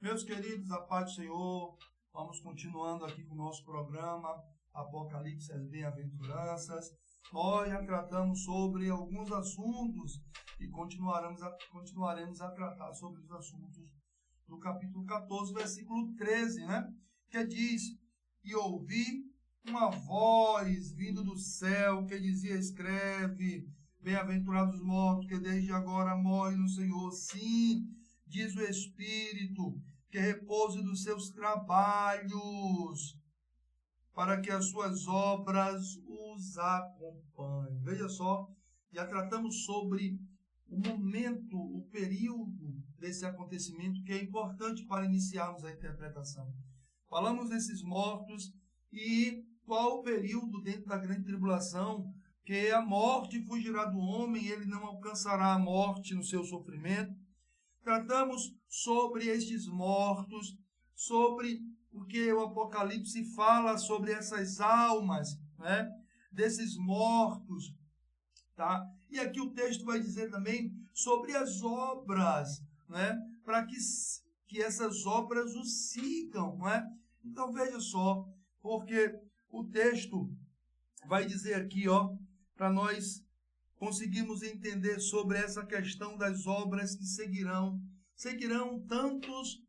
Meus queridos, a paz do Senhor, vamos continuando aqui com o nosso programa Apocalipse as Bem-aventuranças. Nós já tratamos sobre alguns assuntos e continuaremos a tratar sobre os assuntos do capítulo 14, versículo 13, que diz: E ouvi uma voz vindo do céu que dizia: escreve, bem-aventurados os mortos que desde agora morrem no Senhor. Sim, diz o Espírito, que repouse dos seus trabalhos, para que as suas obras os acompanhem. Veja só, já tratamos sobre o momento, o período desse acontecimento, que é importante para iniciarmos a interpretação. Falamos desses mortos e qual o período dentro da grande tribulação, que a morte fugirá do homem, ele não alcançará a morte no seu sofrimento. Tratamos sobre estes mortos, sobre o que o Apocalipse fala sobre essas almas, desses mortos, tá? E aqui o texto vai dizer também sobre as obras, para que essas obras o sigam, Então veja só, porque o texto vai dizer aqui, para nós conseguimos entender sobre essa questão das obras que seguirão. Seguirão tantos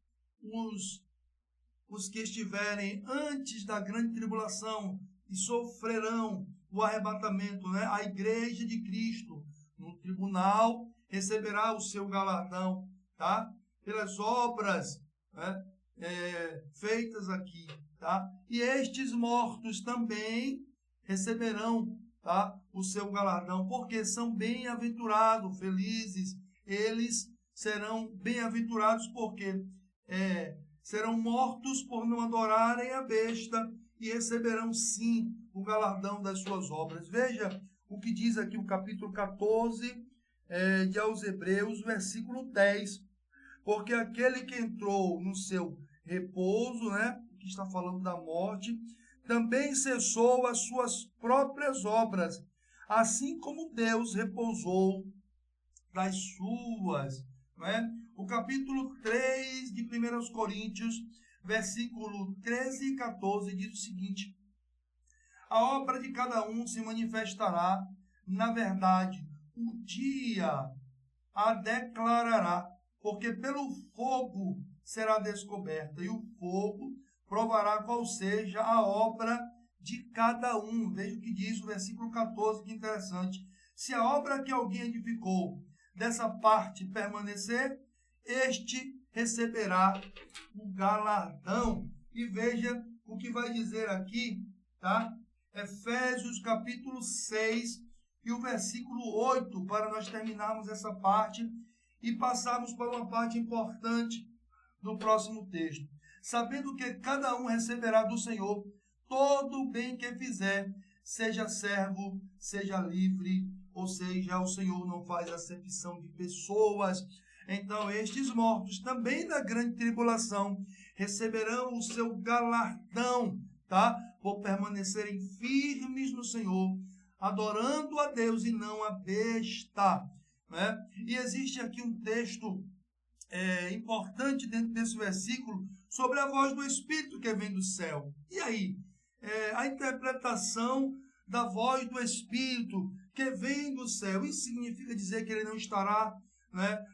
os que estiverem antes da grande tribulação e sofrerão o arrebatamento, A igreja de Cristo no tribunal receberá o seu galardão, tá? Pelas obras, feitas aqui, tá? E estes mortos também receberão, tá, o seu galardão, porque são bem-aventurados, felizes. Eles serão bem-aventurados porque serão mortos por não adorarem a besta e receberão sim o galardão das suas obras. Veja o que diz aqui o capítulo 14 de aos Hebreus, versículo 10. Porque aquele que entrou no seu repouso, que está falando da morte, também cessou as suas próprias obras, assim como Deus repousou das suas. O capítulo 3 de 1 Coríntios, versículo 13 e 14, diz o seguinte: a obra de cada um se manifestará, na verdade, o dia a declarará, porque pelo fogo será descoberta, e o fogo provará qual seja a obra de cada um. Veja o que diz o versículo 14, que interessante. Se a obra que alguém edificou dessa parte permanecer, este receberá o galardão. E veja o que vai dizer aqui, tá? Efésios capítulo 6 e o versículo 8, para nós terminarmos essa parte e passarmos para uma parte importante do próximo texto. Sabendo que cada um receberá do Senhor todo o bem que fizer, seja servo, seja livre, ou seja, o Senhor não faz acepção de pessoas. Então, estes mortos, também na grande tribulação, receberão o seu galardão, tá? Por permanecerem firmes no Senhor, adorando a Deus e não a besta, E existe aqui um texto importante dentro desse versículo sobre a voz do Espírito que vem do céu. E aí? A interpretação da voz do Espírito que vem do céu. Isso significa dizer que ele não estará,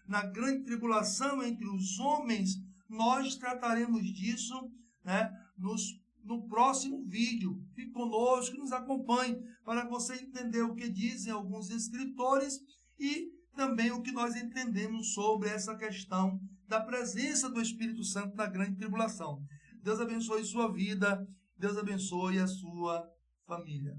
na grande tribulação entre os homens. Nós trataremos disso, no próximo vídeo. Fique conosco, nos acompanhe, para você entender o que dizem alguns escritores e também o que nós entendemos sobre essa questão da presença do Espírito Santo na grande tribulação. Deus abençoe sua vida, Deus abençoe a sua família.